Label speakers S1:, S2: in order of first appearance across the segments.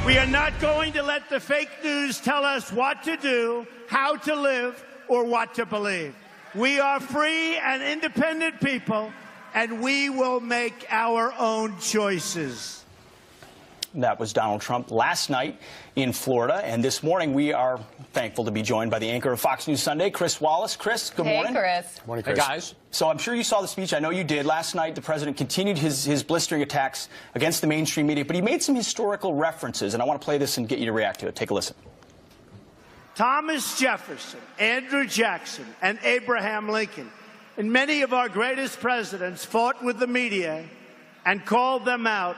S1: We are not going to let the fake news tell us what to do, how to live, or what to believe. We are free and independent people, and we will make our own choices.
S2: That was Donald Trump last night in Florida. And this morning, we are thankful to be joined by the anchor of Fox News Sunday, Chris Wallace. Chris, good morning.
S3: Hey, Chris.
S4: Good morning, Chris.
S2: Hey, guys. So I'm sure you saw the speech. I know you did. Last night, the president continued his blistering attacks against the mainstream media, but he made some historical references, and I want to play this and get you to react to it. Take a listen.
S1: Thomas Jefferson, Andrew Jackson, and Abraham Lincoln, and many of our greatest presidents fought with the media and called them out,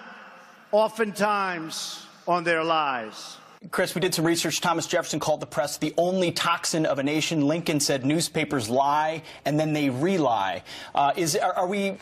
S1: oftentimes on their lies.
S2: Chris, we did some research. Thomas Jefferson called the press the only toxin of a nation. Lincoln said newspapers lie and then they re-lie. Are we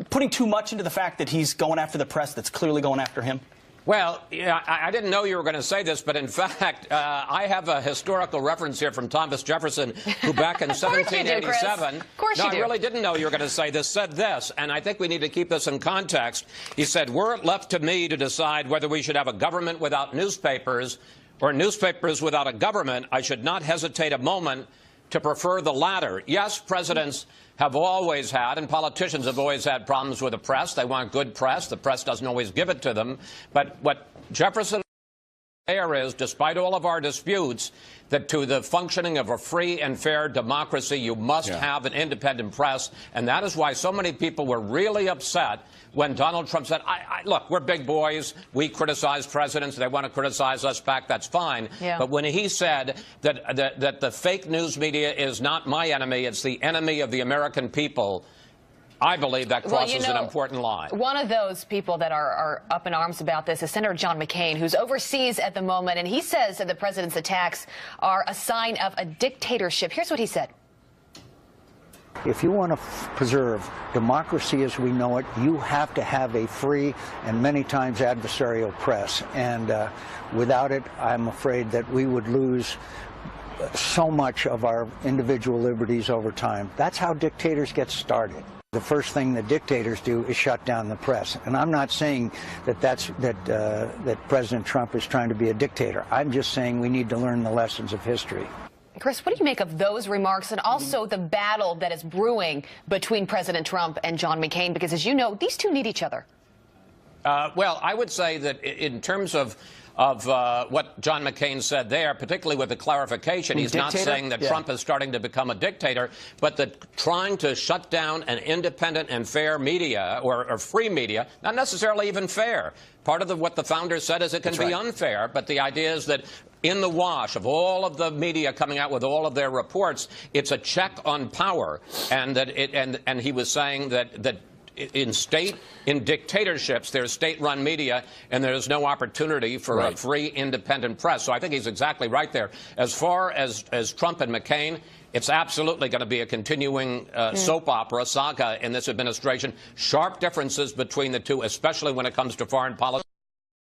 S2: putting too much into the fact that he's going after the press that's clearly going after him?
S5: Well, yeah, I didn't know you were going to say this, but in fact, I have a historical reference here from Thomas Jefferson, who back in 1787,
S3: I
S5: really didn't know you were going to say this, said this, and I think we need to keep this in context. He said, "Were it left to me to decide whether we should have a government without newspapers or newspapers without a government, I should not hesitate a moment to prefer the latter." Yes, presidents have always had, and politicians have always had, problems with the press. They want good press. The press doesn't always give it to them. But what Jefferson there is, despite all of our disputes, that to the functioning of a free and fair democracy, you must have an independent press. And that is why so many people were really upset when Donald Trump said, look, we're big boys. We criticize presidents. They want to criticize us back. That's fine. Yeah. But when he said that the fake news media is not my enemy, it's the enemy of the American people, I believe that crosses an important line.
S3: One of those people that are up in arms about this is Senator John McCain, who's overseas at the moment, and he says that the president's attacks are a sign of a dictatorship. Here's what he said.
S6: If you want to preserve democracy as we know it, you have to have a free and many times adversarial press. And without it, I'm afraid that we would lose so much of our individual liberties over time. That's how dictators get started. The first thing that dictators do is shut down the press. And I'm not saying that that President Trump is trying to be a dictator. I'm just saying we need to learn the lessons of history.
S3: Chris, what do you make of those remarks and also the battle that is brewing between President Trump and John McCain? Because, as you know, these two need each other.
S5: Well, I would say that in terms of what John McCain said there, particularly with the clarification, he's not saying that Trump is starting to become a dictator, but that trying to shut down an independent and fair media or free media, not necessarily even fair. Part of what the founders said is it can be unfair, but the idea is that in the wash of all of the media coming out with all of their reports, it's a check on power, and that and he was saying that in dictatorships, there's state-run media, and there's no opportunity for a free, independent press. So I think he's exactly right there. As far as Trump and McCain, it's absolutely going to be a continuing soap opera saga in this administration. Sharp differences between the two, especially when it comes to foreign policy,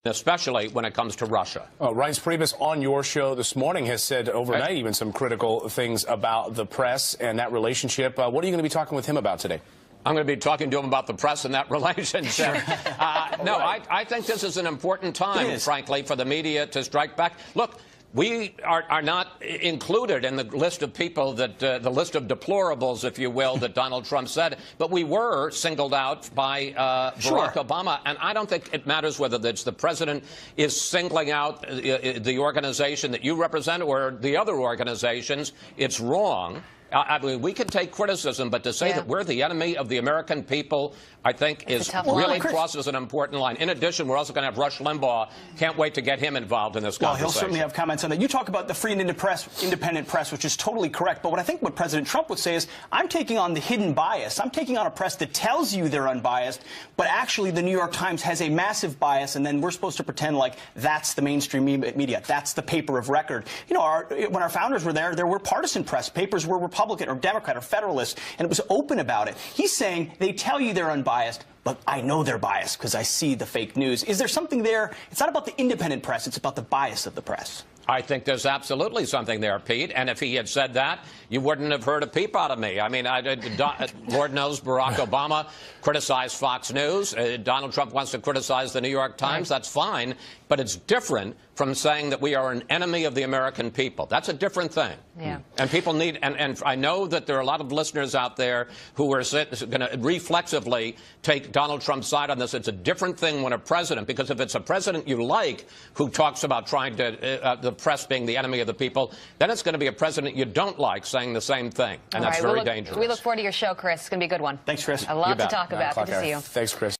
S5: especially when it comes to Russia.
S4: Reince Priebus on your show this morning has said overnight even some critical things about the press and that relationship. What are you going to be talking with him about today?
S5: I'm going to be talking to him about the press and that relationship. I think this is an important time, frankly, for the media to strike back. Look, we are not included in the list of people that, the list of deplorables, if you will, that Donald Trump said, but we were singled out by Barack Obama, and I don't think it matters whether it's the president is singling out the organization that you represent or the other organizations. It's wrong. I mean, we can take criticism, but to say that we're the enemy of the American people, I think really crosses an important line. In addition, we're also going to have Rush Limbaugh. Can't wait to get him involved in this conversation.
S2: Well, he'll certainly have comments on that. You talk about the free and independent press, which is totally correct. But what President Trump would say is, I'm taking on the hidden bias. I'm taking on a press that tells you they're unbiased, but actually the New York Times has a massive bias, and then we're supposed to pretend like that's the mainstream media. That's the paper of record. You know, when our founders were there were partisan press. Papers were Republican or Democrat or Federalist, and it was open about it. He's saying they tell you they're unbiased, but I know they're biased because I see the fake news. Is there something there? It's not about the independent press. It's about the bias of the press.
S5: I think there's absolutely something there, Pete. And if he had said that, you wouldn't have heard a peep out of me. I mean, Lord knows Barack Obama criticized Fox News. Donald Trump wants to criticize the New York Times. That's fine. But it's different from saying that we are an enemy of the American people. That's a different thing.
S3: Yeah.
S5: And people need, and I know that there are a lot of listeners out there who are going to reflexively take Donald Trump's side on this. It's a different thing when a president, because if it's a president you like who talks about trying to, the press being the enemy of the people, then it's going to be a president you don't like saying the same thing. And that's very dangerous.
S3: We look forward to your show, Chris. It's going to be a good one.
S2: Thanks, Chris.
S3: A lot to talk about. Good to see you.
S4: Thanks, Chris.